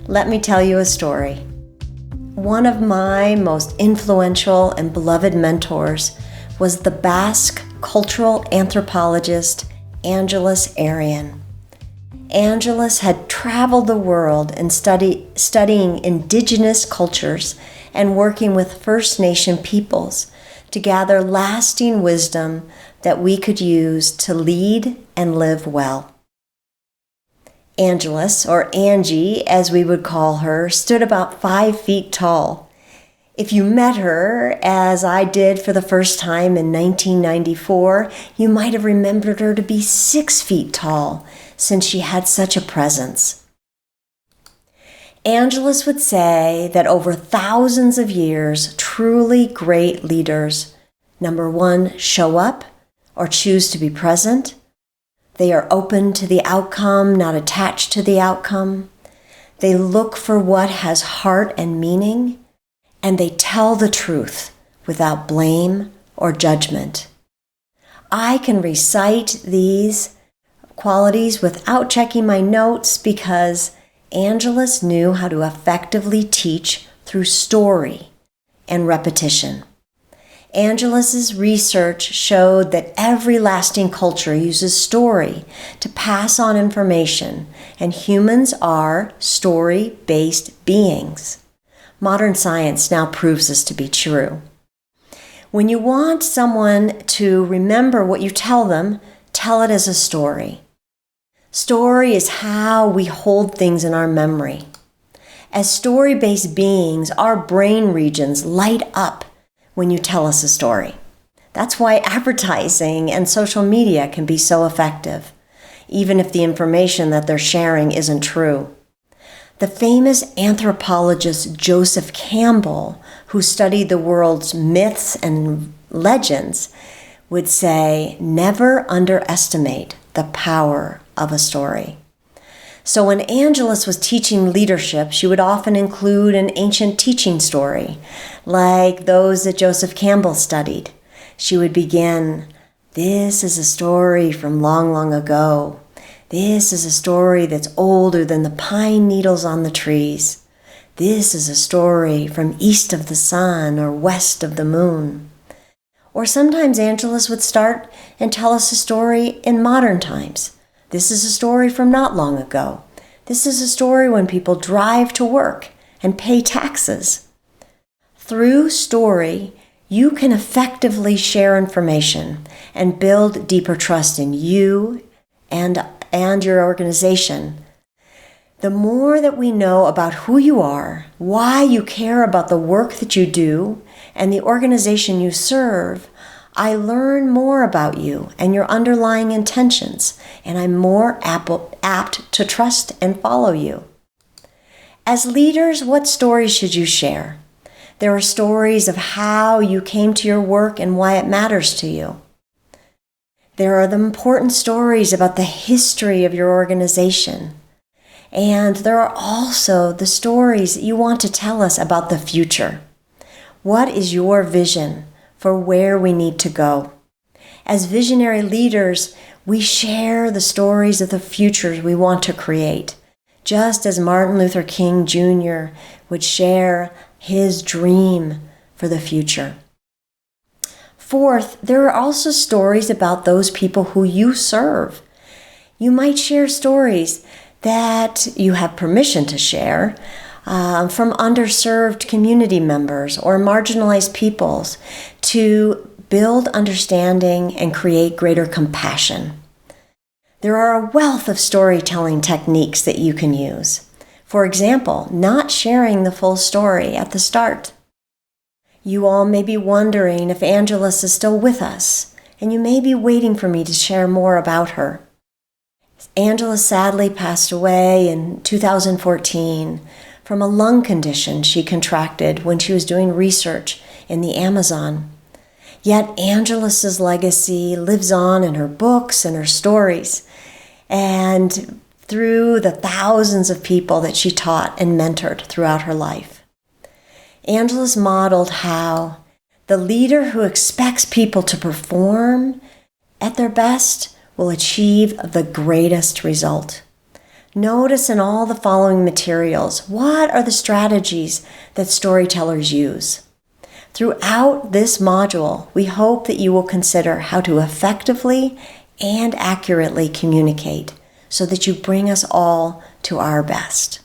Let me tell you a story. One of my most influential and beloved mentors was the Basque cultural anthropologist Angeles Arrien. Angeles had traveled the world and studying indigenous cultures and working with First Nation peoples to gather lasting wisdom that we could use to lead and live well. Angeles, or Angie as we would call her, stood about 5 feet tall. If you met her, as I did for the first time in 1994, you might have remembered her to be 6 feet tall, since she had such a presence. Angeles would say that over thousands of years, truly great leaders, number one, show up or choose to be present. They are open to the outcome, not attached to the outcome. They look for what has heart and meaning, and they tell the truth without blame or judgment. I can recite these qualities without checking my notes because Angeles knew how to effectively teach through story and repetition. Angelus's research showed that every lasting culture uses story to pass on information, and humans are story-based beings. Modern science now proves this to be true. When you want someone to remember what you tell them, tell it as a story. Story is how we hold things in our memory. As story-based beings, our brain regions light up when you tell us a story. That's why advertising and social media can be so effective, even if the information that they're sharing isn't true. The famous anthropologist Joseph Campbell, who studied the world's myths and legends, would say, never underestimate the power of a story. So when Angeles was teaching leadership, she would often include an ancient teaching story, like those that Joseph Campbell studied. She would begin, "This is a story from long, long ago. This is a story that's older than the pine needles on the trees. This is a story from east of the sun or west of the moon." Or sometimes Angeles would start and tell us a story in modern times. This is a story from not long ago. This is a story when people drive to work and pay taxes. Through story, you can effectively share information and build deeper trust in you and your organization. The more that we know about who you are, why you care about the work that you do, and the organization you serve, I learn more about you and your underlying intentions, and I'm more apt to trust and follow you. As leaders, what stories should you share? There are stories of how you came to your work and why it matters to you. There are the important stories about the history of your organization. And there are also the stories that you want to tell us about the future. What is your vision for where we need to go? As visionary leaders, we share the stories of the futures we want to create, just as Martin Luther King Jr. would share his dream for the future. Fourth, there are also stories about those people who you serve. You might share stories that you have permission to share from underserved community members or marginalized peoples to build understanding and create greater compassion. There are a wealth of storytelling techniques that you can use. For example, not sharing the full story at the start. You all may be wondering if Angeles is still with us, and you may be waiting for me to share more about her. Angela sadly passed away in 2014 from a lung condition she contracted when she was doing research in the Amazon. Yet Angelus's legacy lives on in her books and her stories, and through the thousands of people that she taught and mentored throughout her life. Angeles modeled how the leader who expects people to perform at their best, will achieve the greatest result. Notice in all the following materials, what are the strategies that storytellers use? Throughout this module, we hope that you will consider how to effectively and accurately communicate so that you bring us all to our best.